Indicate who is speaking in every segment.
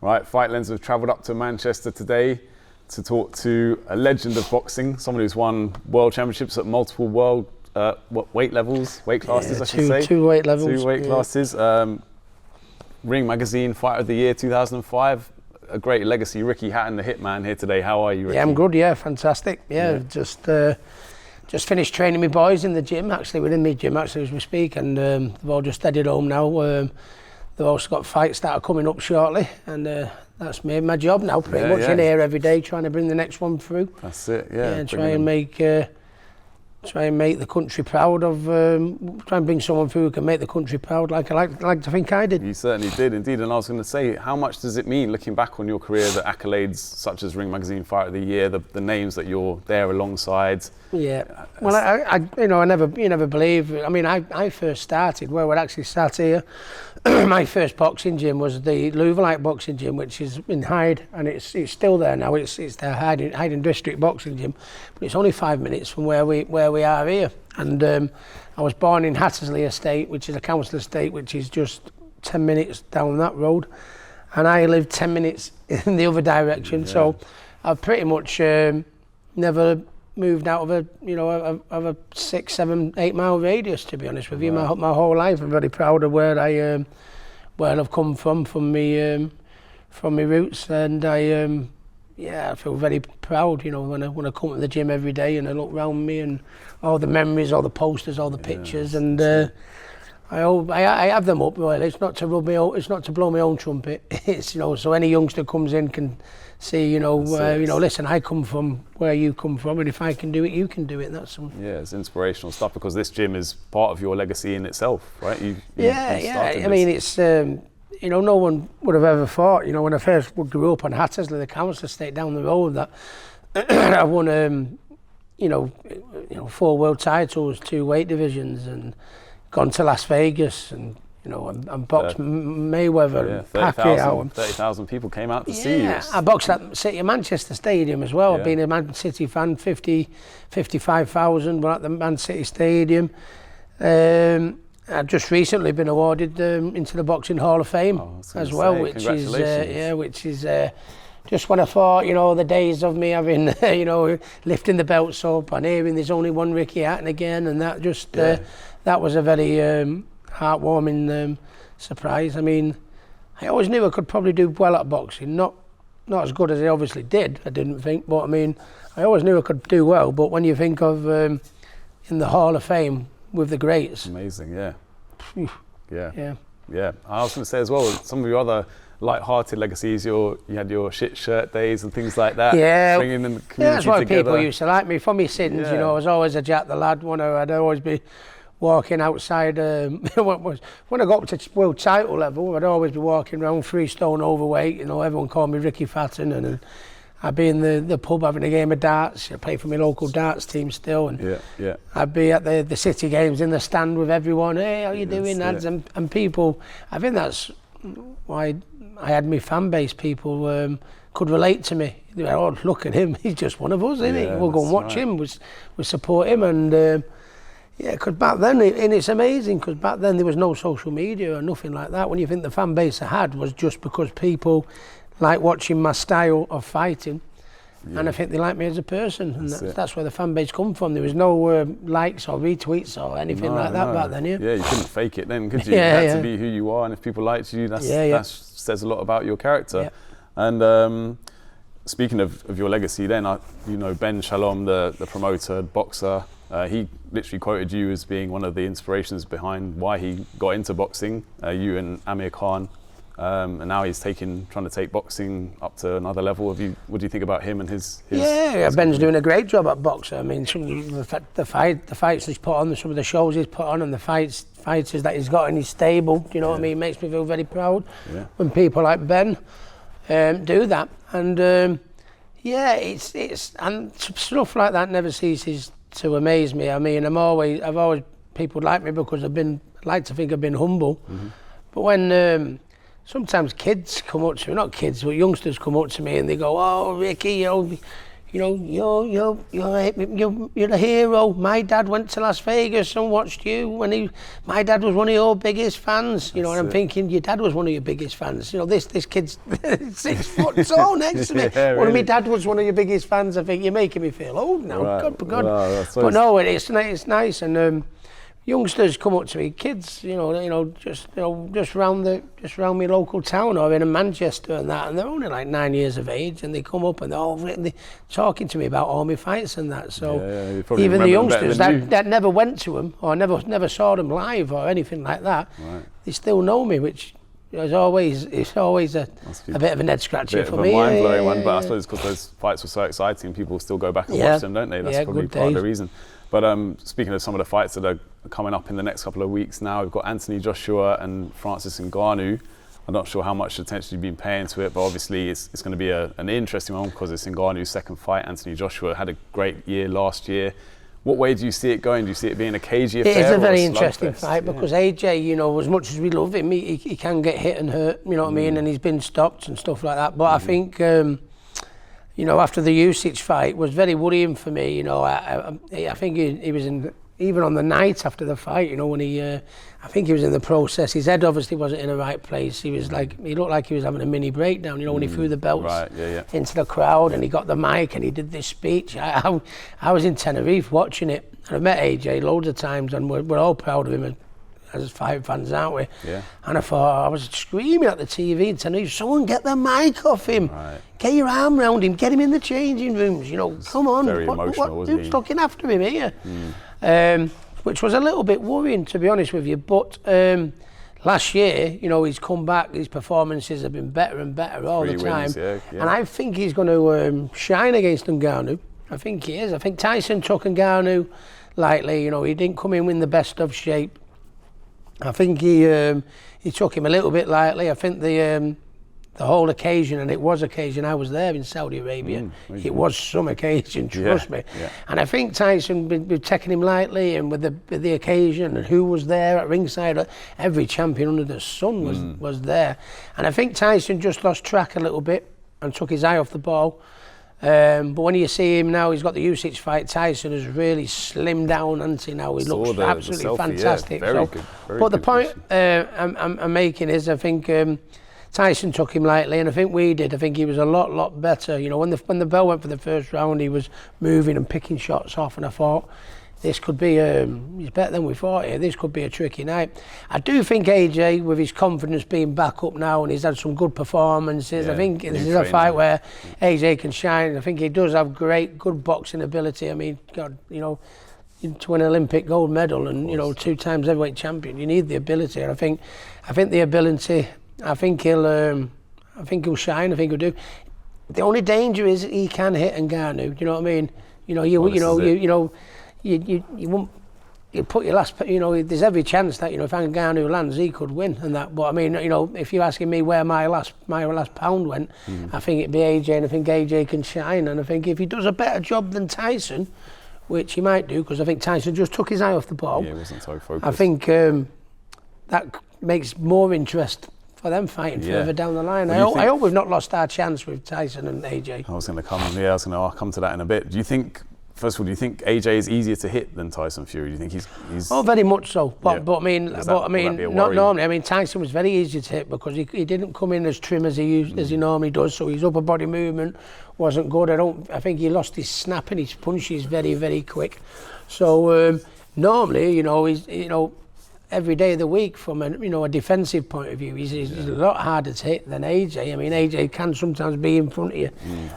Speaker 1: Right, Fight Lens have travelled up to Manchester today to talk to a legend of boxing, someone who's won world championships at multiple world weight classes, I should say.
Speaker 2: Two weight levels.
Speaker 1: Two weight classes. Ring Magazine Fighter of the Year 2005. A great legacy. Ricky Hatton, the Hitman, here today. How are you, Ricky?
Speaker 2: Yeah, I'm good. Yeah, fantastic. Yeah. Just finished training my boys in the gym. Actually, within my gym, as we speak, and they've all just headed home now. They've also got fights that are coming up shortly, and that's made my job now. Pretty much in here every day, trying to bring the next one through.
Speaker 1: That's it. Yeah.
Speaker 2: And try and make the country proud of. Try and bring someone through who can make the country proud, like I like to think I did.
Speaker 1: You certainly did, indeed. And I was going to say, how much does it mean, looking back on your career, the accolades such as Ring Magazine Fighter of the Year, the names that you're there alongside?
Speaker 2: Yeah. Well, you never believe. I mean, I first started where we'd actually sat here. My first boxing gym was the Louvain boxing gym, which is in Hyde, and it's still there now. It's the Hyde District boxing gym, but it's only 5 minutes from where we are here. And I was born in Hattersley Estate, which is a council estate, which is just 10 minutes down that road, and I lived 10 minutes in the other direction. Yeah. So I've pretty much never moved out of a 6, 7, 8 mile radius, to be honest with you. My whole life. I'm very proud of where I've come from my roots, and I feel very proud, when I come to the gym every day and I look around me and all the memories, all the posters, all the pictures, and I have them up. Well, it's not to blow my own trumpet. It's so any youngster comes in can see, listen, I come from where you come from, and if I can do it, you can do it. That's some.
Speaker 1: Yeah, it's inspirational stuff, because this gym is part of your legacy in itself, right?
Speaker 2: I mean, it's no one would have ever thought, when I first grew up on Hattersley, the council estate down the road, that I won 4 world titles, 2 weight divisions, and gone to Las Vegas, and and boxed Mayweather, and
Speaker 1: 30,000 people came out to see you.
Speaker 2: Yeah, I boxed at City of Manchester Stadium as well. I've been a Man City fan. 55,000 were at the Man City Stadium. I've just recently been awarded into the Boxing Hall of Fame as well, which is just when I thought, the days of me having, lifting the belts up and hearing there's only one Ricky Hatton again, and that just that was a very heartwarming surprise. I mean, I always knew I could probably do well at boxing, not as good as I obviously did, I didn't think, but I mean, I always knew I could do well. But when you think of in the Hall of Fame with the greats,
Speaker 1: amazing. Yeah. I was going to say as well, some of your other light-hearted legacies, you had your shit shirt days and things like that.
Speaker 2: Yeah,
Speaker 1: bringing the community
Speaker 2: that's why
Speaker 1: together.
Speaker 2: People used to like me for my sins. I was always a Jack the Lad. I'd always be walking outside. When I got to world title level, I'd always be walking around 3 stone overweight. Everyone called me Ricky Hatton, and I'd be in the pub having a game of darts. I play for my local darts team still, and I'd be at the City Games in the stand with everyone. Hey, how you doing, lads? And people, I think that's why I had my fan base. People could relate to me. They were, oh, look at him, he's just one of us, isn't he? We'll go and watch him, we support him, and because back then, and it's amazing, because back then there was no social media or nothing like that. When you think the fan base I had was just because people like watching my style of fighting, and I think they like me as a person, and that's where the fan base come from. There was no likes or retweets or anything like that back then. Yeah,
Speaker 1: you couldn't fake it then, could you? You had to be who you are, and if people liked you, that says a lot about your character. And speaking of your legacy, then Ben Shalom, the promoter, boxer, he literally quoted you as being one of the inspirations behind why he got into boxing. You and Amir Khan. And now he's trying to take boxing up to another level. What do you think about him and his
Speaker 2: Ben's doing a great job at boxing. I mean, the fights he's put on, some of the shows he's put on, and the fighters that he's got in his stable. Do you know what I mean? It makes me feel very proud when people like Ben do that. And it's and stuff like that never ceases to amaze me. I mean, I've always people like me because I like to think I've been humble. Mm-hmm. But when sometimes kids come up to me, not kids, but youngsters come up to me and they go, oh, Ricky, you're a hero. My dad went to Las Vegas and watched you when my dad was one of your biggest fans. And I'm thinking, your dad was one of your biggest fans. This kid's 6 foot tall next to me. My dad was one of your biggest fans. I think you're making me feel old now. Right. God. Wow, but no, it's nice, and youngsters come up to me, kids, just round my local town or in Manchester and that, and they're only like 9 years of age, and they come up and they're talking to me about all my fights and that. So even the youngsters that never went to them or never saw them live or anything like that, they still know me, which it's always a bit of a head scratcher for me.
Speaker 1: Mind blowing one, but I suppose because those fights were so exciting, people still go back and watch them, don't they? That's probably part of the reason. But speaking of some of the fights that are coming up in the next couple of weeks now, we've got Anthony Joshua and Francis Ngannou. I'm not sure how much attention you've been paying to it, but obviously it's going to be an interesting one because it's Ngannou's second fight. Anthony Joshua had a great year last year. What way do you see it going? Do you see it being a cagey affair?
Speaker 2: It is a very interesting fight because AJ, as much as we love him, he can get hit and hurt, what I mean, and he's been stopped and stuff like that. But I think, after the Usyk fight was very worrying for me. I think he was in, even on the night after the fight, when I think he was in the process. His head obviously wasn't in the right place. He looked like he was having a mini breakdown, when he threw the belts into the crowd and he got the mic and he did this speech. I was in Tenerife watching it, and I met AJ loads of times, and we're all proud of him as fight fans, aren't we? Yeah. And I thought, I was screaming at the TV in Tenerife, someone get the mic off him. Right. Get your arm around him, get him in the changing rooms, come on.
Speaker 1: Very emotional, wasn't he?
Speaker 2: Who's looking after him here? Which was a little bit worrying, to be honest with you. But last year, he's come back, his performances have been better and better all the time. And I think he's going to shine against Ngannou. I think he is. I think Tyson took Ngannou lightly. He didn't come in the best of shape. I think he took him a little bit lightly. I think the whole occasion, and it was occasion, I was there in Saudi Arabia, it was some occasion, trust me. Yeah. And I think Tyson been taking him lightly, and with the occasion and who was there at ringside, every champion under the sun was there. And I think Tyson just lost track a little bit and took his eye off the ball. But when you see him now, he's got the Usyk fight. Tyson has really slimmed down, hasn't he? Now he looks absolutely fantastic.
Speaker 1: Yeah, very good.
Speaker 2: But the point I'm making is, I think Tyson took him lightly, and I think we did. I think he was a lot better. When the bell went for the first round, he was moving and picking shots off, and I thought, this could be, he's better than we thought here. This could be a tricky night. I do think AJ, with his confidence being back up now, and he's had some good performances, I think this is a fight where AJ can shine. I think he does have good boxing ability. I mean, God, to win an Olympic gold medal and, 2 times heavyweight champion, you need the ability. And I think the ability, I think he'll shine, I think he'll do. The only danger is he can hit Ngannou, you know what I mean? You won't. You put your last. There's every chance that if Ngannou lands, he could win and that. But I mean, if you're asking me where my last pound went, I think it'd be AJ, and I think AJ can shine. And I think if he does a better job than Tyson, which he might do, because I think Tyson just took his eye off the ball.
Speaker 1: Yeah, he wasn't so focused.
Speaker 2: I think that makes more interest for them fighting further down the line. I hope we've not lost our chance with Tyson and AJ.
Speaker 1: I was going to come to that in a bit. Do you think? First of all, do you think AJ is easier to hit than Tyson Fury? Do you think he's?
Speaker 2: Oh, very much so. But I mean, not normally. I mean, Tyson was very easy to hit because he didn't come in as trim as he normally does. So his upper body movement wasn't good. I think he lost his snap and his punch is very, very quick. So normally, he's every day of the week from a defensive point of view, he's a lot harder to hit than AJ. I mean, AJ can sometimes be in front of you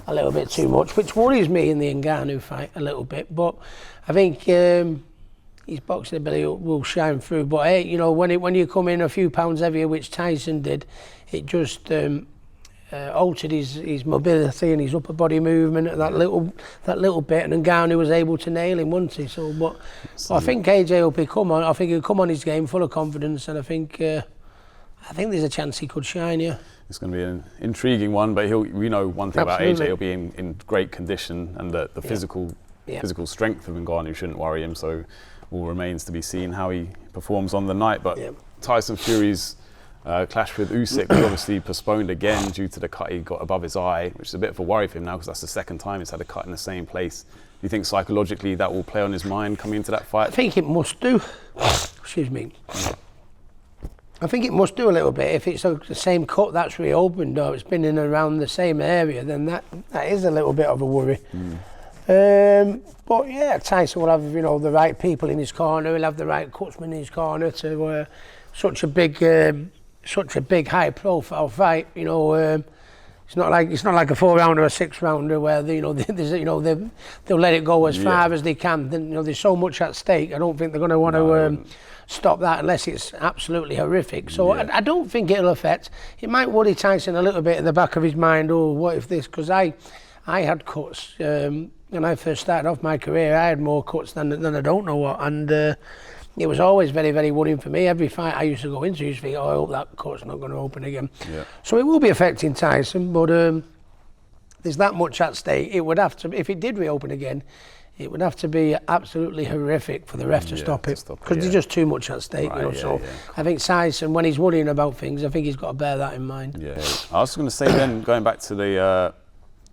Speaker 2: a little bit too much, which worries me in the Ngannou fight a little bit. But I think his boxing ability will shine through. But when you come in a few pounds heavier, which Tyson did, it just altered his mobility and his upper body movement that little bit, and Ngannou was able to nail him, wasn't he? So, but I think AJ will come on. I think he'll come on his game full of confidence, and I think there's a chance he could shine. Yeah,
Speaker 1: it's going to be an intriguing one, but we know one thing about AJ: he'll be in great condition, and the physical strength of Ngannou shouldn't worry him. So, all remains to be seen how he performs on the night. But Tyson Fury's Clash with Usyk was obviously postponed again due to the cut he got above his eye, which is a bit of a worry for him now because that's the second time he's had a cut in the same place. Do you think psychologically that will play on his mind coming into that fight?
Speaker 2: I think it must do. Excuse me. I think it must do a little bit. If it's the same cut that's reopened or it's been in and around the same area, then that is a little bit of a worry. But yeah, Tyson will have, you know, the right people in his corner. He'll have the right coachman in his corner to such a big high-profile fight. You know, it's not like a 4-rounder or a 6-rounder where they'll let it go as far as they can. Then, you know, there's so much at stake. I don't think they're going to want to stop that unless it's absolutely horrific. So I don't think it'll affect. It might worry Tyson a little bit in the back of his mind. Oh, what if this? Because I had cuts. When I first started off my career, I had more cuts than I don't know what, and it was always very, very worrying for me. Every fight I used to go into, I used to think, oh, I hope that cut's not going to open again. Yeah. So it will be affecting Tyson, but there's that much at stake. It would have to, if it did reopen again, it would have to be absolutely horrific for the ref to stop it, because there's just too much at stake. Right, you know. So I think Tyson, when he's worrying about things, I think he's got to bear that in mind. Yeah.
Speaker 1: I was going to say then, going back to the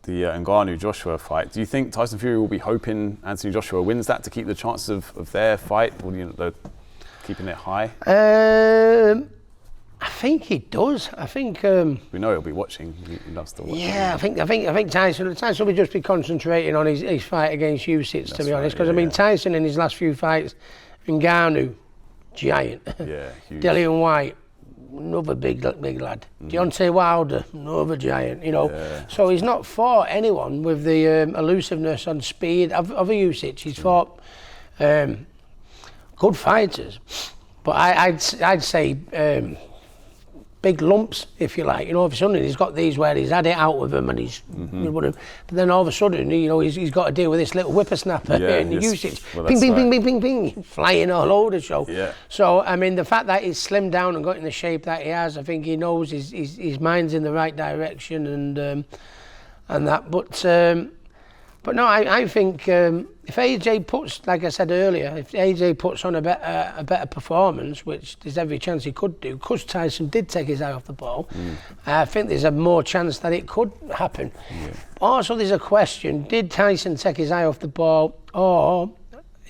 Speaker 1: Ngannou-Joshua fight, do you think Tyson Fury will be hoping Anthony Joshua wins that to keep the chances of their fight, or keeping it high?
Speaker 2: I think he does. I think
Speaker 1: we know he'll be watching. He loves to watch.
Speaker 2: Yeah, I think Tyson will just be concentrating on his fight against Usyk, to be honest. Because Tyson in his last few fights, Ngannou, giant. Yeah, huge. Dillian White, another big lad. Deontay Wilder, another giant, you know. Yeah. So he's not fought anyone with the elusiveness and speed of a Usyk. He's fought good fighters, but I'd say big lumps, if you like. You know, all of a sudden he's got these where he's had it out with him and he's but then all of a sudden, you know, he's got to deal with this little whippersnapper and the Usyk, ping, ping, ping, ping, ping, ping, flying all over the show. Yeah. So I mean, the fact that he's slimmed down and got in the shape that he has, I think he knows his mind's in the right direction and that. But no, I think if AJ puts, like I said earlier, if AJ puts on a better performance, which there's every chance he could do, because Tyson did take his eye off the ball, I think there's a more chance that it could happen. Yeah. Also, there's a question: did Tyson take his eye off the ball, or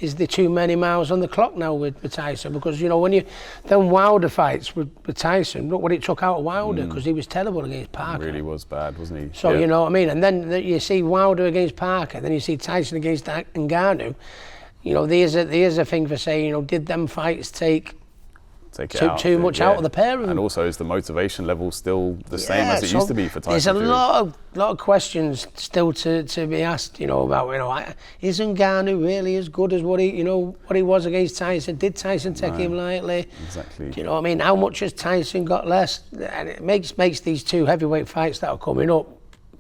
Speaker 2: is there too many miles on the clock now with Tyson? Because, you know, when then Wilder fights with Tyson, look what it took out of Wilder, because he was terrible against Parker.
Speaker 1: He really was bad, wasn't he?
Speaker 2: So, you know what I mean? And then you see Wilder against Parker, then you see Tyson against Ngannou. You know, there's a thing for saying, you know, did them fights take too much out of the pair of them?
Speaker 1: And also, is the motivation level still the same as it used to be for Tyson?
Speaker 2: There's a lot of questions still to be asked, you know, about, you know, is Ngannou really as good as what he was against Tyson? Did Tyson take him lightly?
Speaker 1: Exactly.
Speaker 2: Do you know what I mean? How much has Tyson got less? And it makes these two heavyweight fights that are coming up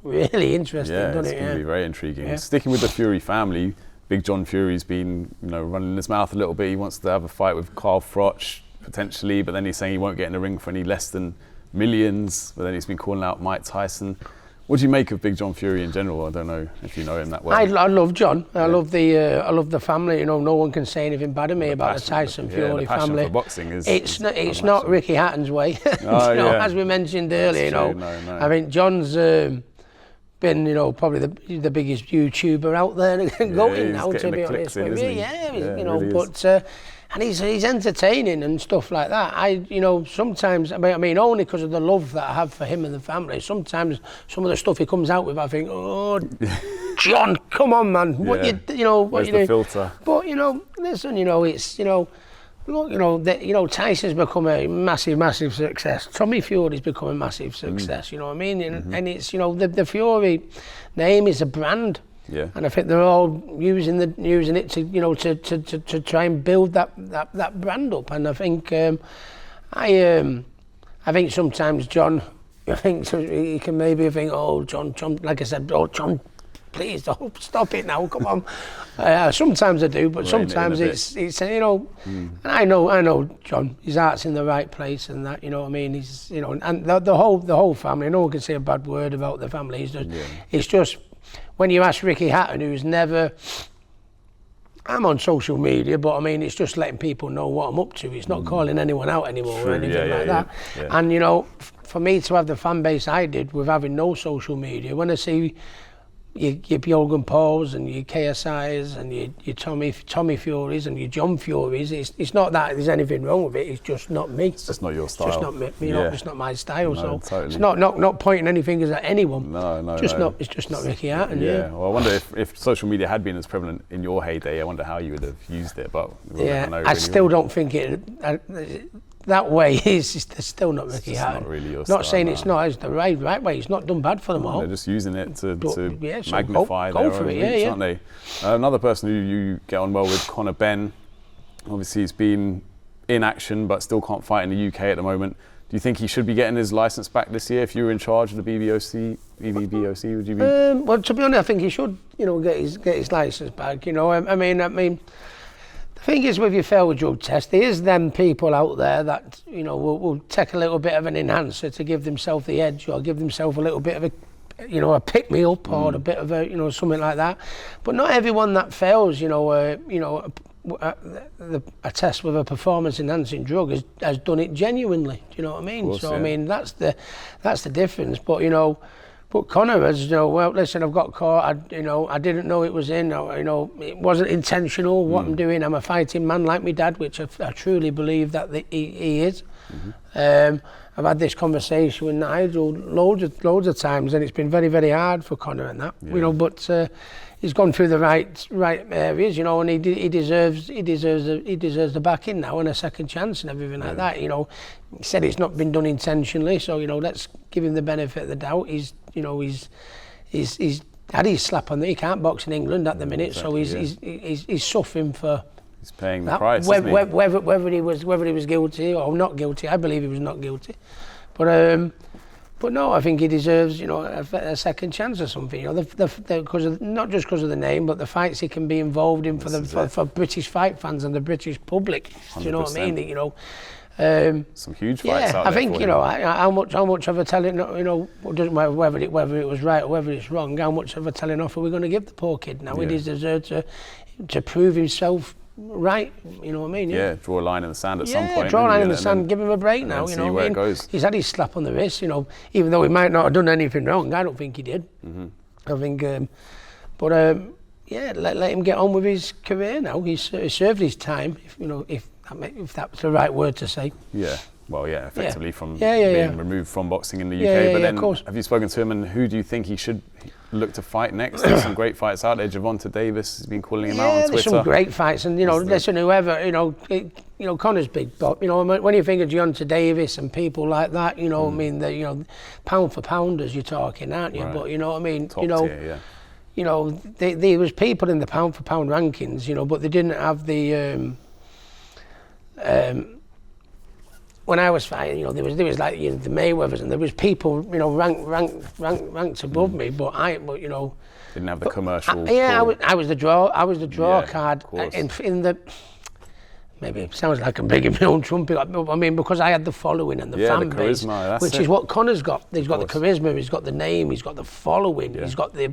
Speaker 2: really interesting, doesn't it?
Speaker 1: It's going to be very intriguing. Yeah. Sticking with the Fury family, Big John Fury's been, you know, running his mouth a little bit. He wants to have a fight with Carl Froch, potentially, but then he's saying he won't get in the ring for any less than millions, but then he's been calling out Mike Tyson. What do you make of Big John Fury in general? I don't know if you know him that well.
Speaker 2: I love John. I love the family. You know, no one can say anything bad of me about the Tyson Fury family.
Speaker 1: For boxing is
Speaker 2: it's not Ricky Hatton's way. As we mentioned earlier. No. I mean, John's been, you know, probably the biggest YouTuber out there going now, to be honest with you. You know, really, but and he's entertaining and stuff like that. You know, sometimes, I mean, only because of the love that I have for him and the family, sometimes some of the stuff he comes out with, I think, oh, John, come on, man. What you know, what you do?
Speaker 1: Filter.
Speaker 2: But, you know, listen, you know, it's, you know, look, you know, Tyson's become a massive success. Tommy Fury's become a massive success, you know what I mean? And it's, you know, the Fury name is a brand. Yeah. And I think they're all using it to, you know, to try and build that brand up. And I think I think sometimes John, I think he can maybe think, oh, John, like I said, oh, John, please don't stop it now, come on. Sometimes I do, but sometimes it's you know, and I know John, his heart's in the right place and that, you know what I mean. He's, you know, and the whole family. No one can say a bad word about the family. It's just when you ask Ricky Hatton, who's never I'm on social media, but I mean, it's just letting people know what I'm up to. It's not calling anyone out anymore or anything like that. Yeah. And, you know, for me to have the fan base I did with having no social media, when I see your Bjorn Pauls and your KSIs and your Tommy Furies and your John Furies, it's not that there's anything wrong with it, it's just not me.
Speaker 1: It's just not your style.
Speaker 2: It's just not me, you know, it's not my style. No, so totally. It's not pointing any fingers at anyone.
Speaker 1: No.
Speaker 2: It's just not Ricky Hatton.
Speaker 1: Yeah. Well, I wonder if social media had been as prevalent in your heyday, I wonder how you would have used it. But
Speaker 2: I still don't think it. That way is still not Ricky Hatton.
Speaker 1: Not really your
Speaker 2: style. Not saying it's not. It's the right way. It's not done bad for them all.
Speaker 1: They're just using it to magnify their own reach, aren't they? Another person who you get on well with, Conor Benn. Obviously, he's been in action, but still can't fight in the UK at the moment. Do you think he should be getting his license back this year? If you were in charge of the BBOC, would you be?
Speaker 2: Well, to be honest, I think he should, you know, get his license back. You know, I mean. The thing is, with your failed drug test, there is them people out there that, you know, will take a little bit of an enhancer to give themselves the edge or give themselves a little bit of a pick-me-up or a bit of something like that. But not everyone that fails, a test with a performance-enhancing drug has done it genuinely. Do you know what I mean? Course, I mean, that's the difference. But, you know, But Conor has, well, listen, I've got caught. I didn't know it was in. It wasn't intentional. What I'm doing, I'm a fighting man like my dad, which I truly believe that he is. Mm-hmm. I've had this conversation with Nigel loads of times, and it's been very, very hard for Conor and that. Yeah. But he's gone through the right areas, and he deserves the backing now and a second chance and everything like that. He said it's not been done intentionally, so let's give him the benefit of the doubt. He's had his slap on there. He can't box in England at the minute, exactly, so he's suffering for.
Speaker 1: He's paying the price.
Speaker 2: Whether he was guilty or not guilty, I believe he was not guilty, but no, I think he deserves a second chance or something. Not just because of the name, but the fights he can be involved in for British fight fans and the British public. 100%. Do you know what I mean?
Speaker 1: Some huge fights out
Speaker 2: there. I think how much of a telling whether it was right or whether it's wrong. How much of a telling off are we going to give the poor kid now? He deserves to prove himself right. You know what I mean?
Speaker 1: Yeah, draw a line in the sand at some point.
Speaker 2: Draw a line in the sand, give him a break now.
Speaker 1: See where it goes.
Speaker 2: He's had his slap on the wrist. Even though he might not have done anything wrong, I don't think he did. Mm-hmm. I think, let him get on with his career now. He's served his time. If that's the right word to say.
Speaker 1: Yeah. Well, effectively from being removed from boxing in the UK. But then, have you spoken to him, and who do you think he should look to fight next? There's some great fights out there. Javonte Davis has been calling him out on Twitter.
Speaker 2: There's some great fights, and listen, whoever, Conor's big, but when you think of Javonte Davis and people like that, I mean, pound for pounders you're talking, aren't you? Right. But you know what I mean?
Speaker 1: Top tier,
Speaker 2: there was people in the pound for pound rankings, but they didn't have the. When I was fighting, there was like the Mayweathers, and there was people ranked above me, but
Speaker 1: didn't have the commercial.
Speaker 2: I was the draw card in the. Maybe it sounds like I'm begging my own trumpet. I mean, because I had the following and the fan base, which is what Conor's got. He's got the charisma, he's got the name, he's got the following, he's got the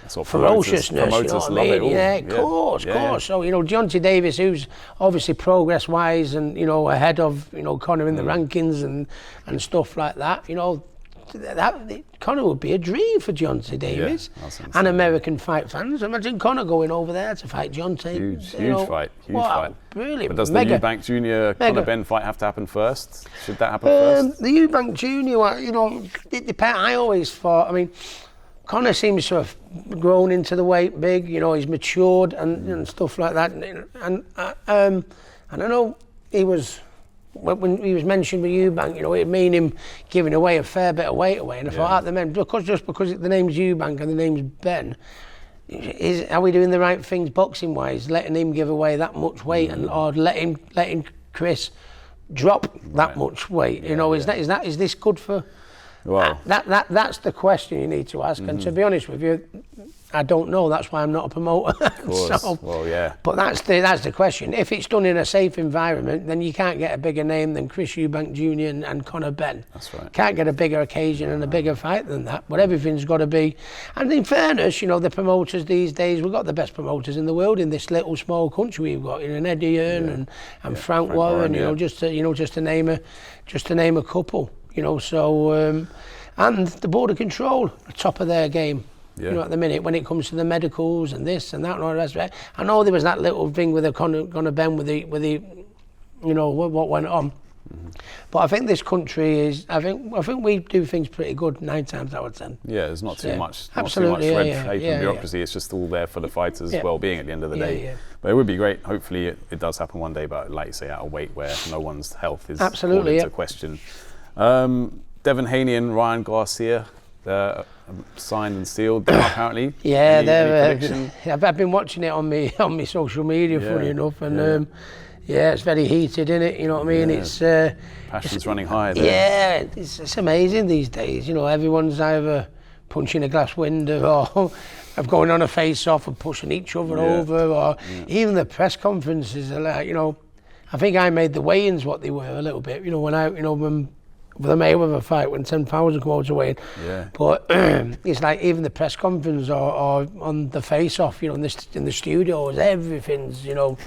Speaker 2: ferociousness. You know what I mean? Of course. So Javonte Davis, who's obviously progress-wise and ahead of Conor in the rankings and stuff like that. Conor would be a dream for Javonte Davis and American fight fans. Imagine Conor going over there to fight Javonte.
Speaker 1: Huge fight.
Speaker 2: Brilliant.
Speaker 1: But does the Eubank Jr. Conor Benn fight have to happen first? Should that happen first?
Speaker 2: The Eubank Jr. It depends. I always thought. I mean, Conor seems to have grown into the weight big. He's matured and stuff like that. And I know he was. When he was mentioned with Eubank, it made him giving away a fair bit of weight away. And I thought, because the name's Eubank and the name's Ben, are we doing the right things boxing-wise, letting him give away that much weight or letting Chris drop that much weight? Is this good for?
Speaker 1: Well,
Speaker 2: that's the question you need to ask. And to be honest with you, I don't know. That's why I'm not a promoter.
Speaker 1: Of course.
Speaker 2: So,
Speaker 1: well, yeah.
Speaker 2: But that's the question. If it's done in a safe environment, then you can't get a bigger name than Chris Eubank Jr. and Conor Benn.
Speaker 1: That's right.
Speaker 2: Can't get a bigger occasion and a bigger fight than that. But everything's got to be. And in fairness, you know, the promoters these days, we've got the best promoters in the world in this little small country. We've got, you know, Eddie Hearn and Frank Warren. You know, just to name a couple. You know, so and the Border Control, top of their game. Yeah. You know, at the minute when it comes to the medicals and this and that and all the rest of it. I know there was that little thing with the Conor Benn with the you know what went on. Mm-hmm. But I think this country is. I think we do things pretty good 9 times out of 10.
Speaker 1: Yeah, there's not too much.
Speaker 2: Absolutely,
Speaker 1: not too much red tape and bureaucracy. It's just all there for the fighters' well-being at the end of the day.
Speaker 2: Yeah.
Speaker 1: But it would be great. Hopefully, it does happen one day. But like you say, at a weight where no one's health is called into question. Devin Haney and Ryan Garcia. Signed and sealed apparently.
Speaker 2: Yeah, I've been watching it on my social media, funny enough, and it's very heated, isn't it? You know what I mean? It's
Speaker 1: passion's running high there.
Speaker 2: Yeah, it's amazing these days. You know, everyone's either punching a glass window or of going on a face-off and pushing each other over, or even the press conferences are like, you know, I think I made the weigh-ins what they were a little bit. You know, when with the Mayweather fight when 10,000 come out to weigh in. Yeah. But it's like even the press conference or on the face-off, you know, in the studios, everything's, you know,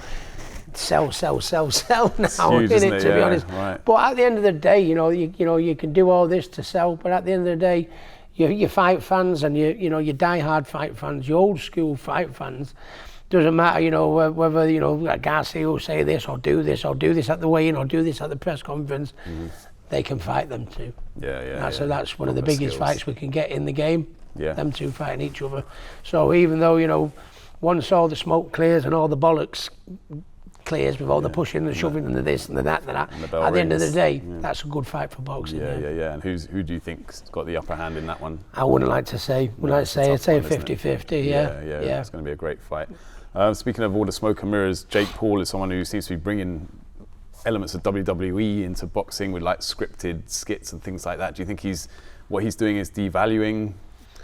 Speaker 2: sell now, isn't it, to be honest. Right. But at the end of the day, you know, you can do all this to sell, but at the end of the day, your fight fans and your die-hard fight fans, your old-school fight fans, doesn't matter, you know, whether, you know, like Garcia will say this or do this at the weigh-in or do this at the press conference. Mm-hmm. They can fight them too. So that's one of the biggest fights we can get in the game. Yeah. Them two fighting each other. So even though, you know, once all the smoke clears and all the bollocks clears with all the pushing and the shoving and the this and the that, at the end of the day, that's a good fight for boxing.
Speaker 1: Yeah. And who do you think's got the upper hand in that one?
Speaker 2: I wouldn't like to say. I'd say a 50-50. Yeah.
Speaker 1: It's going to be a great fight. Speaking of all the smoke and mirrors, Jake Paul is someone who seems to be bringing elements of WWE into boxing with like scripted skits and things like that. Do you think what he's doing is devaluing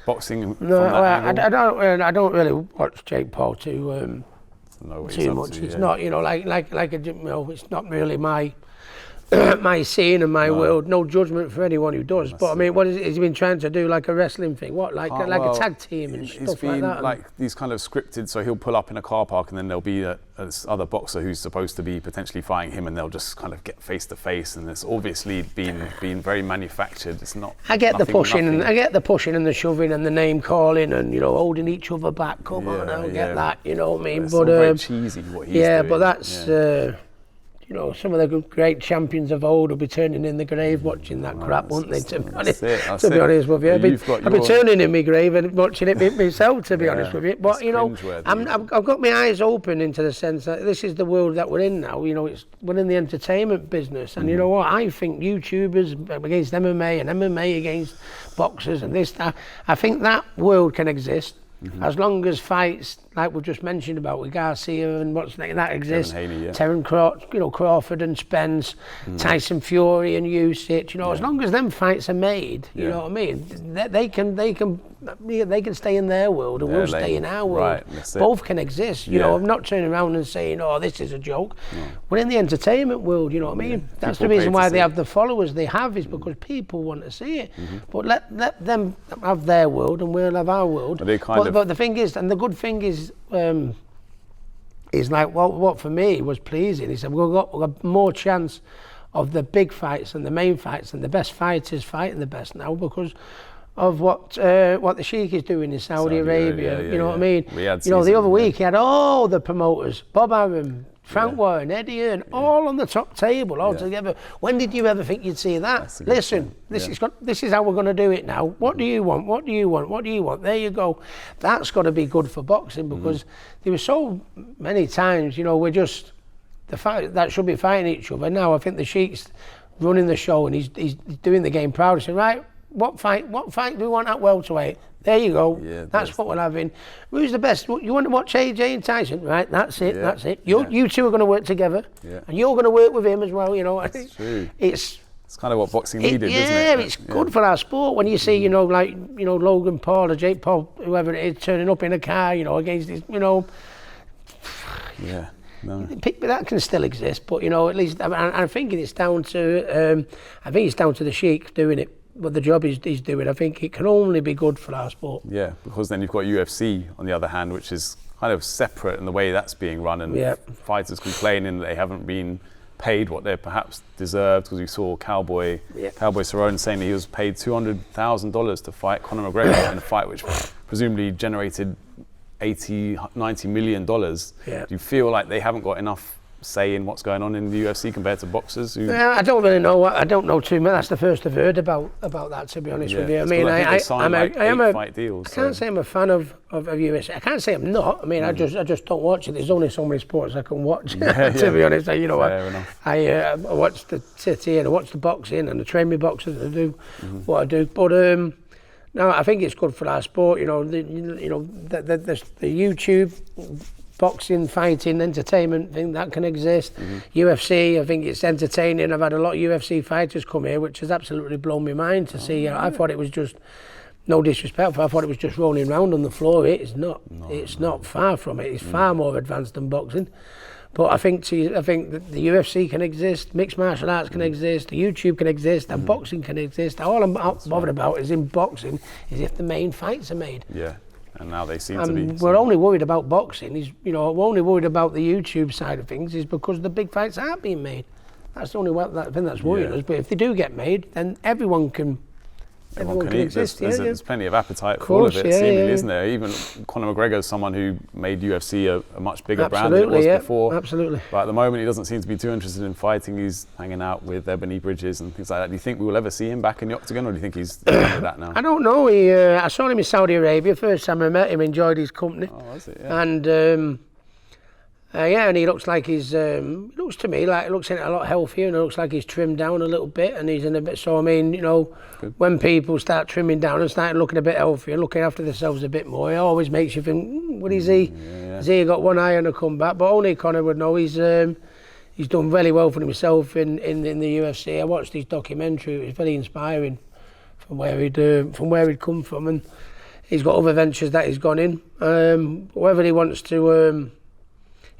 Speaker 1: boxing?
Speaker 2: No, I don't really watch Jake Paul too much. It's not, you know, it's not really my my scene and my world. No judgment for anyone who does. But I mean, what has he been trying to do? Like a wrestling thing? What? Like a tag team and stuff like that?
Speaker 1: Like these kind of scripted. So he'll pull up in a car park, and then there'll be this other boxer who's supposed to be potentially fighting him, and they'll just kind of get face to face. And it's obviously been very manufactured. It's not.
Speaker 2: I get the pushing and the shoving and the name calling and, you know, holding each other back. Come on, I don't get that. You know what I mean?
Speaker 1: But it's very cheesy what he's doing.
Speaker 2: Yeah, but that's. You know, some of the great champions of old will be turning in the grave watching that crap, won't they? To be honest with you, I'll be turning in my grave and watching it myself. To be honest with you, but you know, I've got my eyes open into the sense that this is the world that we're in now. You know, we're in the entertainment business, and you know what? I think YouTubers against MMA and MMA against boxers and this, that. I think that world can exist. Mm-hmm. As long as fights like we've just mentioned about with Garcia and what's that exists, Crawford and Spence, Tyson Fury and Usyk, you know, as long as them fights are made, you know what I mean, they can stay in their world and we'll stay in our world. Right, both can exist, you know. I'm not turning around and saying, oh, this is a joke. No. We're in the entertainment world, you know what I mean. That's the reason why they have the followers they have, is because people want to see it. But let them have their world and we'll have our world. But the thing is, and the good thing is like what for me was pleasing is that we've got more chance of the big fights and the main fights and the best fighters fighting the best now because of what the Sheikh is doing in Saudi Arabia. You know what I mean? You know, the other week he had all the promoters, Bob Arum, Frank Warren, Eddie Hearn, all on the top table, all together. When did you ever think you'd see that? Listen, this is how we're going to do it now. What do you want? What do you want? What do you want? There you go. That's got to be good for boxing because there were so many times, you know, we're just the fight that should be fighting each other. Now I think the Sheikh's running the show and he's doing the game proud. He's saying, right, what fight do we want at welterweight? There you go. Yeah, that's what we're having. Who's the best? You want to watch AJ and Tyson? Right, that's it. Yeah, that's it. You two are going to work together, and you're going to work with him as well. You know,
Speaker 1: that's true. It's kind of what boxing needed, isn't it?
Speaker 2: Yeah, it's good for our sport when you see, Logan Paul or Jake Paul, whoever it is, turning up in a car, against this,
Speaker 1: Yeah, no.
Speaker 2: That can still exist, but at least I think it's down to the Sheik doing it. But the job he's doing, I think it can only be good for our sport.
Speaker 1: Yeah, because then you've got UFC on the other hand, which is kind of separate in the way that's being run, and fighters complaining that they haven't been paid what they perhaps deserved, because we saw Cowboy Cerrone saying that he was paid $200,000 to fight Conor McGregor in a fight which presumably generated $90 million. Do you feel like they haven't got enough say in what's going on in the UFC compared to boxers?
Speaker 2: I don't really know. I don't know too much. That's the first I've heard about that, to be honest with you. I mean, I am a fight deals. I can't say I'm a fan of UFC. I can't say I'm not. I mean, I just don't watch it. There's only so many sports I can watch. To be honest, I watch the City and I watch the boxing and I train my boxers and I do what I do. But no, I think it's good for our sport. The YouTube boxing, fighting, entertainment thing that can exist. UFC, I think it's entertaining. I've had a lot of UFC fighters come here, which has absolutely blown my mind to see. I thought it was just, no disrespect, I thought it was just rolling around on the floor. It is not. It's not far from it. It's far more advanced than boxing. But I think that the UFC can exist, mixed martial arts can exist, the YouTube can exist, and boxing can exist. All I'm bothered about is in boxing is if the main fights are made.
Speaker 1: Yeah. And now they seem to be.
Speaker 2: We're only worried about boxing. We're only worried about the YouTube side of things is because the big fights aren't being made. That's the only thing that's worrying us. But if they do get made, then everyone can exist.
Speaker 1: There's plenty of appetite for all of it, seemingly, isn't there? Even Conor McGregor is someone who made UFC a much bigger brand than it was before.
Speaker 2: Absolutely.
Speaker 1: But at the moment, he doesn't seem to be too interested in fighting. He's hanging out with Ebony Bridges and things like that. Do you think we will ever see him back in the octagon, or do you think he's done with that now?
Speaker 2: I don't know. I saw him in Saudi Arabia. First time I met him, enjoyed his company.
Speaker 1: Oh, was it? Yeah.
Speaker 2: And and he looks like he's looks to me like it looks a lot healthier, and it looks like he's trimmed down a little bit, and he's in a bit. So I mean, good. When people start trimming down and start looking a bit healthier, looking after themselves a bit more, it always makes you think, what is he? Has he got one eye on a comeback? But only Conor would know. He's done very well for himself in the UFC. I watched his documentary. It was very inspiring from where he'd come from, and he's got other ventures that he's gone in. Whether he wants to.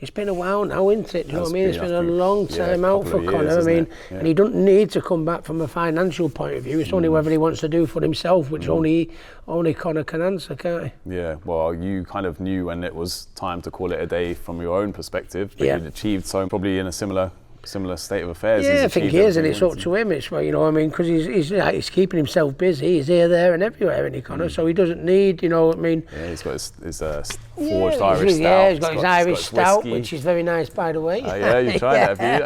Speaker 2: It's been a while now, isn't it? Do you know what I mean? It's been a long time out for Conor. I mean, and he doesn't need to come back from a financial point of view. It's only whether he wants to do for himself, which only Conor can answer, can't he?
Speaker 1: Yeah, well, you kind of knew when it was time to call it a day from your own perspective, but you'd achieved so probably in a similar state of affairs.
Speaker 2: Yeah, I think he is, and it's up to him. It's because he's keeping himself busy. He's here, there, and everywhere, isn't he, Conor? So he doesn't need, Yeah,
Speaker 1: he's got his forged Irish stout.
Speaker 2: Yeah, he's got his Irish stout, which is very nice, by the way.
Speaker 1: Yeah, you tried it, have you?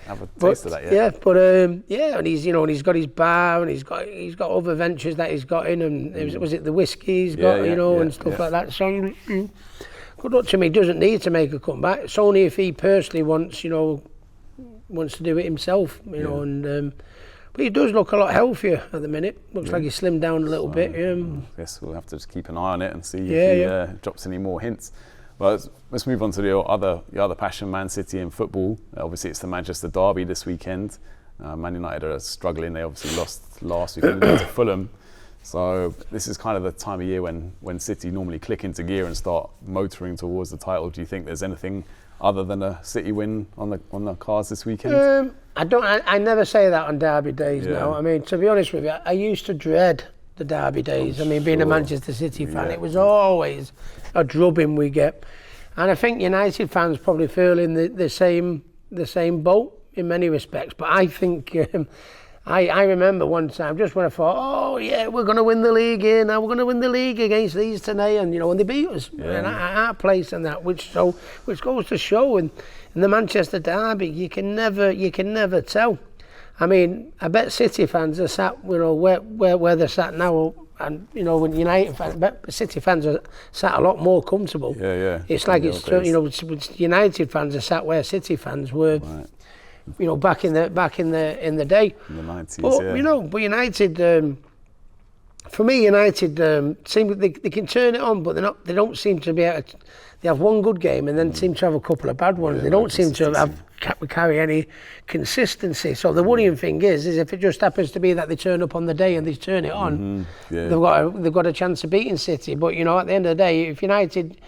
Speaker 1: Have a taste of that yet.
Speaker 2: Yeah, but and he's got his bar, and he's got other ventures that he's got in, and was it the whiskey he's got, and stuff like that. So. Good luck to me. He doesn't need to make a comeback. It's only if he personally wants to do it himself, and but he does look a lot healthier at the minute. Looks like he's slimmed down a little bit.
Speaker 1: I guess we'll have to just keep an eye on it and see if he drops any more hints. Well, let's move on to the other passion, Man City in football. Obviously, it's the Manchester derby this weekend. Man United are struggling. They obviously lost last weekend to Fulham. So this is kind of the time of year when City normally click into gear and start motoring towards the title. Do you think there's anything other than a City win on the cards this weekend?
Speaker 2: I never say that on derby days now. I mean, to be honest with you, I used to dread the derby days. Being a Manchester City fan, it was always a drubbing we get. And I think United fans probably feel in the same boat in many respects. But I think I remember one time just when I thought, we're going to win the league here now. We're going to win the league against these tonight, and when they beat us at our place and that, which goes to show in the Manchester derby, you can never tell. I mean, I bet City fans are sat, where they're sat now, and when United fans, I bet City fans are sat a lot more comfortable.
Speaker 1: Yeah.
Speaker 2: It's like United fans are sat where City fans were. Right. Back in the day.
Speaker 1: In the 90s,
Speaker 2: but United, for me, United seem they can turn it on, but they don't seem to be able to. They have one good game and then seem to have a couple of bad ones.
Speaker 1: Yeah,
Speaker 2: they don't seem to carry any consistency. So the worrying thing is if it just happens to be that they turn up on the day and they turn it on, they've got a chance of beating City. But at the end of the day, if United,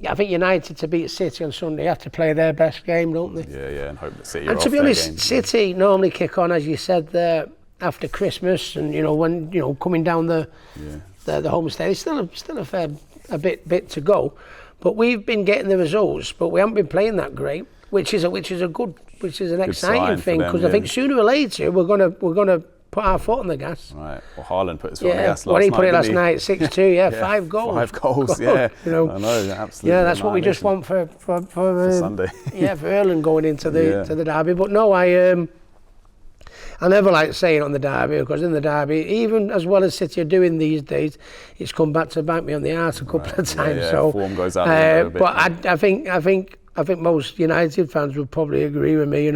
Speaker 2: I think United to beat City on Sunday have to play their best game, don't they?
Speaker 1: Yeah, and hope that City.
Speaker 2: And to be honest, City normally kick on, as you said there, after Christmas, and when coming down the homestead, it's still a fair bit to go. But we've been getting the results, but we haven't been playing that great, which is an exciting thing, because I think sooner or later we're gonna put our foot on the gas.
Speaker 1: Right. Well, Haaland put his foot on the gas last night.
Speaker 2: Well, he put it last night, 6-2. Yeah, 5 goals.
Speaker 1: 5 goals. Yeah. I know, absolutely.
Speaker 2: Yeah, that's what we just want for
Speaker 1: Sunday.
Speaker 2: Yeah, for Ireland going into the derby. But no, I never like saying on the derby, because in the derby, even as well as City are doing these days, it's come back to bite me on the arse a couple of times. So
Speaker 1: form goes out a bit.
Speaker 2: But I think most United fans would probably agree with me.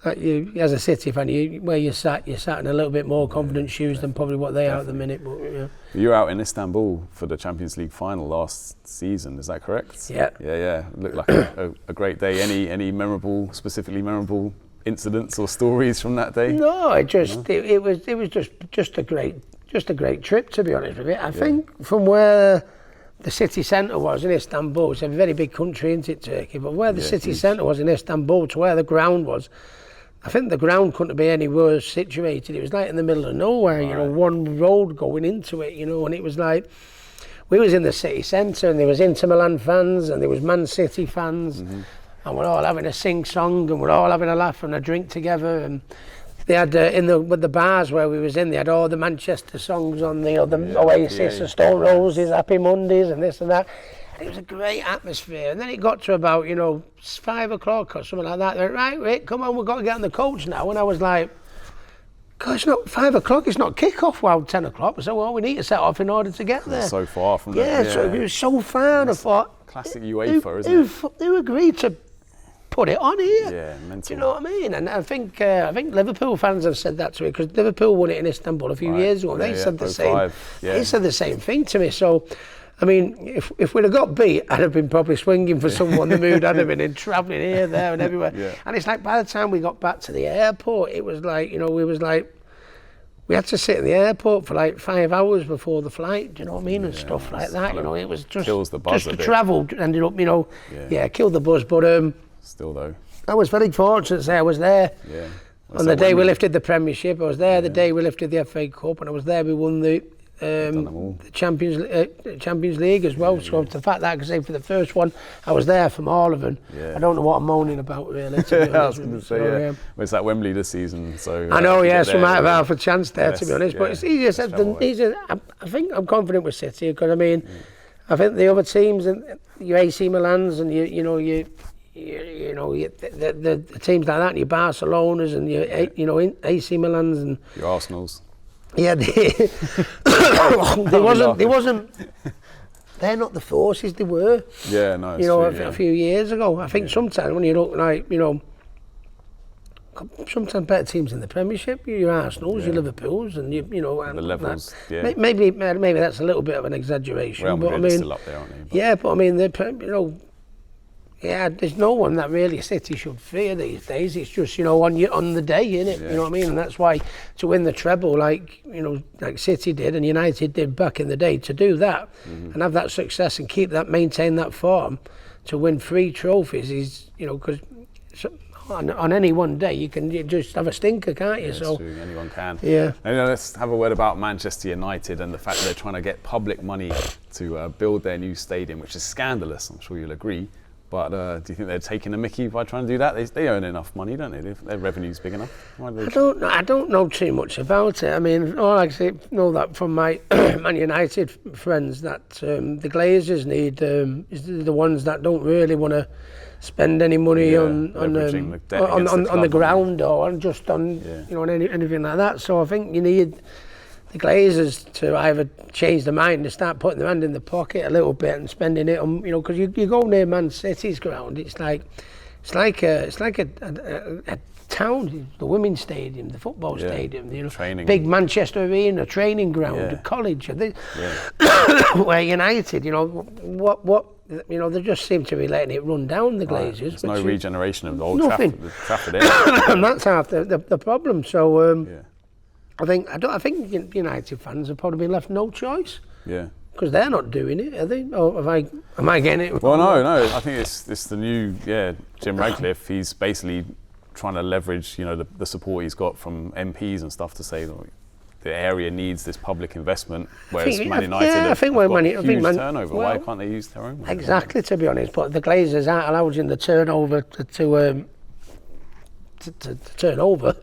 Speaker 2: That you, as a City fan, where you sat in a little bit more confident shoes than probably what they are at the minute. But
Speaker 1: you were out in Istanbul for the Champions League final last season. Is that correct?
Speaker 2: Yeah.
Speaker 1: Yeah. It looked like a great day. Any specifically memorable incidents or stories from that day?
Speaker 2: No, it was just a great trip, to be honest with you. I think from where the city centre was in Istanbul, it's a very big country, isn't it, Turkey? But where the city centre was in Istanbul to where the ground was, I think the ground couldn't be any worse situated. It was like in the middle of nowhere, one road going into it, and it was like, we was in the city centre and there was Inter Milan fans and there was Man City fans, and we're all having a sing-song and we're all having a laugh and a drink together. And they had, with the bars where we was in, they had all the Manchester songs on, the Oasis, the Stone Roses, Happy Mondays and this and that. It was a great atmosphere. And then it got to about, 5 o'clock or something like that. They went, right, Rick, come on, we've got to get on the coach now. And I was like, God, it's not 5 o'clock, it's not kick-off, 10 o'clock. So, we need to set off in order to get there.
Speaker 1: So far from there.
Speaker 2: Yeah, so it was so far. And I thought,
Speaker 1: classic UEFA, isn't it?
Speaker 2: Who agreed to put it on here?
Speaker 1: Yeah, mental.
Speaker 2: Do you know what I mean? And I think Liverpool fans have said that to me, because Liverpool won it in Istanbul a few years ago. They said the same. They said the same thing to me. So, I mean, if we'd have got beat, I'd have been probably swinging for someone. The mood I'd have been in, travelling here, there, and everywhere. And it's like, by the time we got back to the airport, it was like, we had to sit in the airport for like 5 hours before the flight. Do you know what I mean? And stuff like that. It was just
Speaker 1: kills the buzz
Speaker 2: just
Speaker 1: a bit.
Speaker 2: Travel ended up, killed the buzz. But
Speaker 1: still though,
Speaker 2: I was very fortunate to say I was there.
Speaker 1: Yeah.
Speaker 2: On the day we lifted the Premiership, I was there. The day we lifted the FA Cup, and I was there. We won the Champions League as well. So the fact that I could say for the first one, I was there from all of them. I don't know what I'm moaning about really. To be honest.
Speaker 1: I was going to say, well, it's at Wembley this season, so
Speaker 2: I know. So we might have half a chance there, to be honest. But it's easier said than easier. I think I'm confident with City, because I think the other teams, and your AC Milans and the teams like that, and your Barcelonas and your AC Milans and
Speaker 1: your Arsenals.
Speaker 2: Yeah, they wasn't. They're not the forces they were.
Speaker 1: Yeah, no.
Speaker 2: A few years ago. I think sometimes when you look like, sometimes better teams in the Premiership, your Arsenals, your Liverpools, and and
Speaker 1: the levels.
Speaker 2: Maybe that's a little bit of an exaggeration.
Speaker 1: Real
Speaker 2: but
Speaker 1: Madrid's still up there, aren't they?
Speaker 2: Yeah, but there's no one that really City should fear these days. It's just, on the day, innit? You know what I mean? And that's why to win the treble, like City did and United did back in the day, to do that and have that success and maintain that form, to win 3 trophies is, because on any one day you just have a stinker, can't you?
Speaker 1: Yeah, so true. Anyone can.
Speaker 2: Yeah.
Speaker 1: And let's have a word about Manchester United and the fact that they're trying to get public money to build their new stadium, which is scandalous. I'm sure you'll agree. But do you think they're taking a mickey by trying to do that? They earn enough money, don't they? Their revenue's big enough.
Speaker 2: I don't know too much about it. I mean, all I know that from my Man United friends, that the Glazers need is the ones that don't really want to spend any money on the ground or on anything like that. So I think you need the Glazers to either change their mind and start putting their hand in the pocket a little bit and spending it on, because you go near Man City's ground, it's like, it's like a town, the women's stadium, the football stadium, you know,
Speaker 1: training.
Speaker 2: Big Manchester Arena, training ground, a college. Where United, you know, what you know, they just seem to be letting it run down, the Glazers.
Speaker 1: There's no regeneration of the old Trafford.
Speaker 2: And that's half the problem. So I think United fans have probably been left no choice.
Speaker 1: Yeah.
Speaker 2: Because they're not doing it, are they? Or am I getting it
Speaker 1: Well,
Speaker 2: wrong?
Speaker 1: no. I think it's the new Jim Ratcliffe. He's basically trying to leverage, you know, the support he's got from MPs and stuff to say that the area needs this public investment, whereas Man United have got huge turnover. Why can't they use their own money?
Speaker 2: Exactly, to be honest. But the Glazers aren't allowed in the turnover to turn over.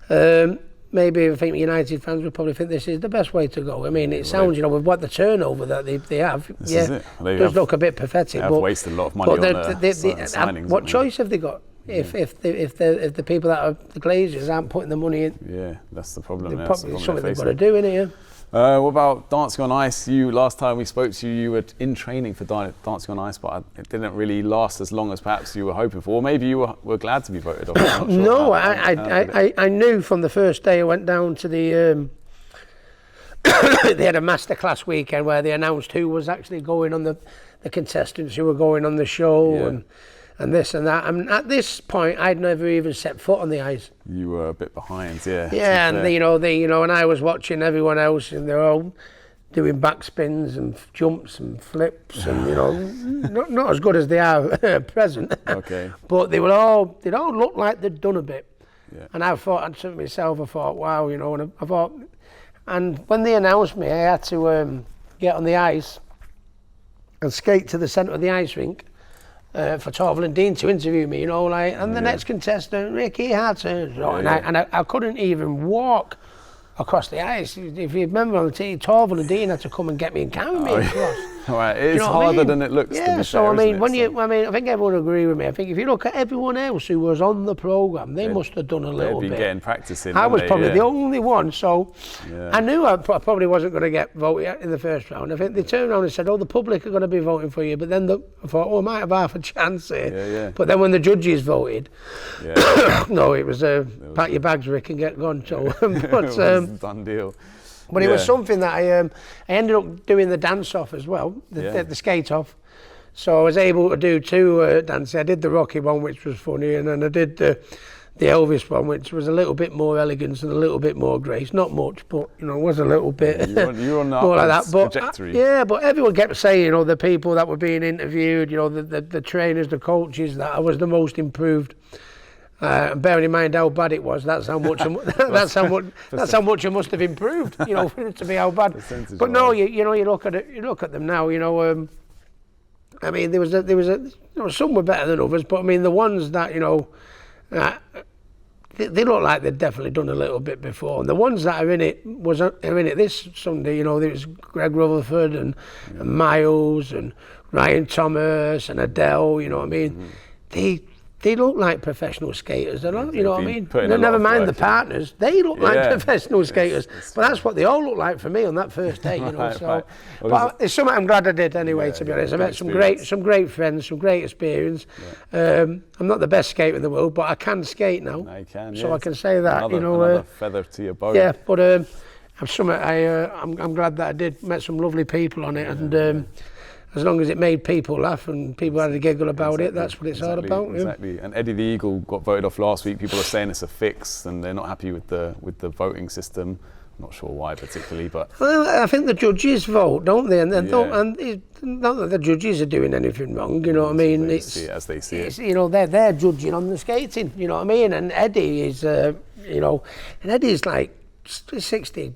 Speaker 1: Yeah.
Speaker 2: Maybe I think United fans would probably think this is the best way to go. I mean, it sounds, you know, with what the turnover that they have,
Speaker 1: this is it. They
Speaker 2: does look a bit pathetic.
Speaker 1: They have wasted a lot of money on signings.
Speaker 2: What choice have they got? If the people that are the Glazers aren't putting the money in,
Speaker 1: yeah, that's the problem.
Speaker 2: It's something they've got to do, innit? Yeah.
Speaker 1: What about Dancing on Ice? Last time we spoke to you were in training for Dancing on Ice, but it didn't really last as long as perhaps you were hoping for. Or maybe you were glad to be voted off. I'm not sure.
Speaker 2: No, I knew from the first day I went down to the. They had a masterclass weekend where they announced who was actually going on the contestants who were going on the show and this and that. And at this point, I'd never even set foot on the ice.
Speaker 1: You were a bit behind, yeah.
Speaker 2: Yeah, and and I was watching everyone else, and they're all doing backspins and jumps and flips, and not as good as they are at present.
Speaker 1: Okay.
Speaker 2: But they all looked like they'd done a bit.
Speaker 1: Yeah.
Speaker 2: And I thought to myself, wow, you know, and I thought, and when they announced me, I had to get on the ice and skate to the centre of the ice rink. For Torval and Dean to interview me, you know, like, and the next contestant, Ricky Hatton, and I couldn't even walk across the ice. If you remember on the team, Torval and Dean had to come and get me and carry me across.
Speaker 1: Right, it's harder than it looks.
Speaker 2: Yeah, so I mean, I think everyone would agree with me. I think if you look at everyone else who was on the programme, they must have done a little bit.
Speaker 1: They'd be getting practicing.
Speaker 2: I was probably the only one, so I knew I probably wasn't going to get voted in the first round. I think they turned around and said, the public are going to be voting for you, but then I thought, I might have half a chance here. But then when the judges voted, no, it was pack your bags, Rick, and get gone. So, but,
Speaker 1: it was a done deal.
Speaker 2: But it was something that I ended up doing the dance off as well, the skate off. So I was able to do two dances. I did the Rocky one, which was funny, and then I did the Elvis one, which was a little bit more elegance and a little bit more grace. Not much, but it was a little bit
Speaker 1: you were on
Speaker 2: more like that. But
Speaker 1: trajectory.
Speaker 2: But everyone kept saying, the people that were being interviewed, the trainers, the coaches, that I was the most improved. Bearing in mind how bad it was, that's how much that's how much it must have improved, for it to be how bad. But no, you look at it, you look at them now, I mean, there was some were better than others, but I mean the ones that they look like they'd definitely done a little bit before. And the ones that are in it this Sunday, there was Greg Rutherford and Miles and Ryan Thomas and Adele, you know what I mean? Mm-hmm. They look like professional skaters, you know what I mean? Never mind the partners, they look like professional skaters. But that's what they all look like for me on that first day, so. Right. Well, it's something I'm glad I did anyway, to be honest. I met some great friends, some great experience. Yeah. I'm not the best skater in the world, but I can skate now.
Speaker 1: No, you can,
Speaker 2: so I can say that,
Speaker 1: another feather to your bow.
Speaker 2: Yeah, but I'm glad that I did, met some lovely people on it, and as long as it made people laugh and people had a giggle about it, that's what it's all about.
Speaker 1: Exactly. And Eddie the Eagle got voted off last week. People are saying it's a fix and they're not happy with the voting system. I'm not sure why particularly, but
Speaker 2: I think the judges vote, don't they? And not that the judges are doing anything wrong. You know what I mean?
Speaker 1: See it as they see it.
Speaker 2: They're judging on the skating. You know what I mean? And Eddie is, and Eddie's like 60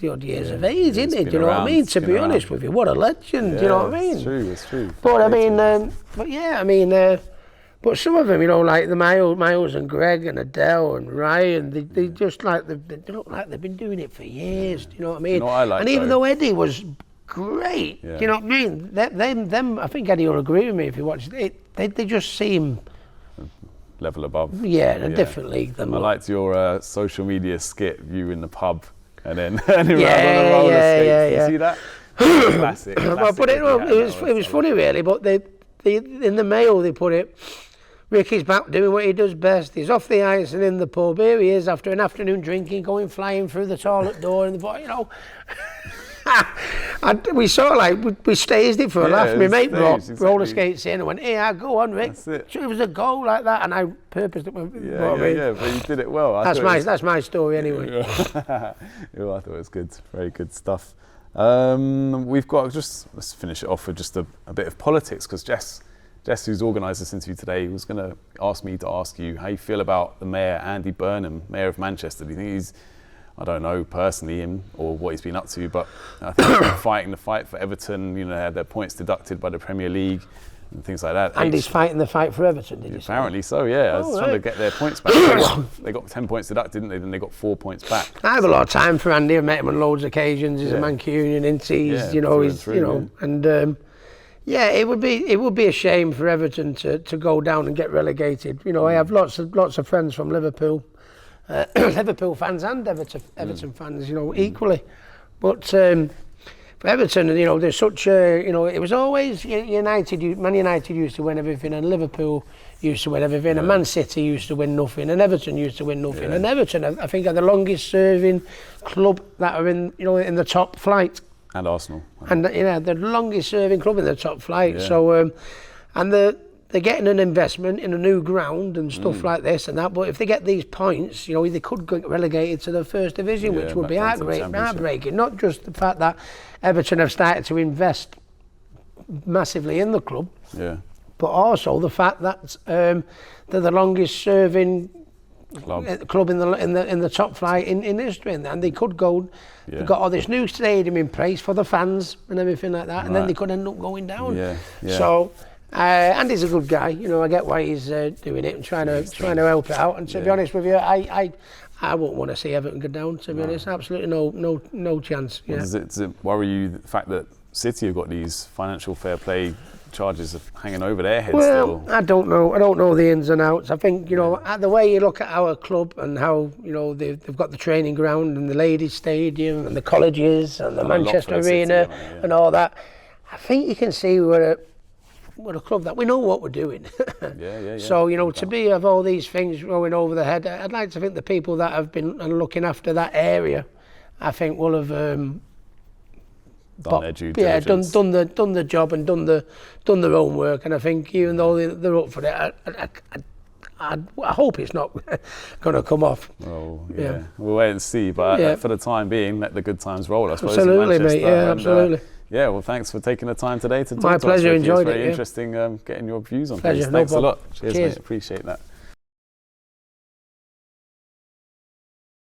Speaker 2: odd years of age, isn't it? Do you know what I mean? To be honest with you, what a legend. Do you know what I mean?
Speaker 1: It's true.
Speaker 2: But I mean, but some of them, like the Miles and Greg and Adele and Ryan, they just they look like they've been doing it for years. Do you know what I mean? And even though Eddie was great, do you know what I mean? Them, I think Eddie will agree with me if you watch it. They just seem
Speaker 1: level above.
Speaker 2: Yeah, in a different league than
Speaker 1: I liked your social media skit, you in the pub, and then around on the roller skates. You see that? Classic.
Speaker 2: But it was funny really. But they in the Mail they put it Ricky's back doing what he does best. He's off the ice and in the pub. Here he is after an afternoon drinking, going flying through the toilet door, and you know. And we sort of like, we staged it for a laugh. My mate brought roller skates in and went, "Yeah, go on, Rick." It was a goal like that, and I purposed it.
Speaker 1: But you did it well.
Speaker 2: That's my story anyway.
Speaker 1: Yeah, I thought it was good. Very good stuff. We've got let's finish it off with just a bit of politics, because Jess, who's organised this interview today, was going to ask me to ask you how you feel about the Mayor, Andy Burnham, Mayor of Manchester. Do you think he's, I don't know personally him or what he's been up to, but I think he's been fighting the fight for Everton. You know, they had their points deducted by the Premier League and things like that.
Speaker 2: And he's fighting the fight for Everton, did you say?
Speaker 1: Apparently so, yeah. I was trying to get their points back. They got 10 points deducted, didn't they? Then they got 4 points back.
Speaker 2: I have a lot of time for Andy. I've met him on loads of occasions. He's a Mancunian, isn't he? He's, you know, and it would be a shame for Everton to go down and get relegated. You know, I have lots of friends from Liverpool. Liverpool fans and Everton fans, you know, equally. But for Everton, you know, there's such a, you know, it was always Man United used to win everything, and Liverpool used to win everything, and Man City used to win nothing, and Everton used to win nothing. And Everton, I think, are the longest serving club that are in the top flight.
Speaker 1: And Arsenal.
Speaker 2: And they're the longest serving club in the top flight. Yeah. So, and they're getting an investment in a new ground and stuff like this and that, but if they get these points, you know, they could get relegated to the first division, which would be heartbreaking. Not just the fact that Everton have started to invest massively in the club, but also the fact that they're the longest serving club in the top flight in history, and they could go. They've got all this new stadium in place for the fans and everything like that, and then they could end up going down. So. Andy's a good guy, you know. I get why he's doing it and trying to help it out. And to be honest with you, I wouldn't want to see Everton go down. To be honest, absolutely no chance. Yeah.
Speaker 1: Does it worry you the fact that City have got these financial fair play charges hanging over their heads?
Speaker 2: Well, still? I don't know the ins and outs. I think, you know, the way you look at our club and how, you know, they've got the training ground and the ladies' stadium and the colleges and the Manchester Arena and all that. I think you can see we're a club that we know what we're doing. So, you know, to have all these things going over the head, I'd like to think the people that have been looking after that area, I think will have
Speaker 1: done their due diligence.
Speaker 2: done the job and done their own work. And I think even though they're up for it, I hope it's not going to come off.
Speaker 1: Oh, yeah. We'll wait and see. But for the time being, let the good times roll, I suppose.
Speaker 2: Absolutely, mate. Yeah, absolutely.
Speaker 1: Yeah, well, thanks for taking the time today to talk
Speaker 2: to us. My pleasure, enjoyed it.
Speaker 1: It's very interesting getting your views on
Speaker 2: things.
Speaker 1: Thanks a lot. Cheers, mate. Appreciate that.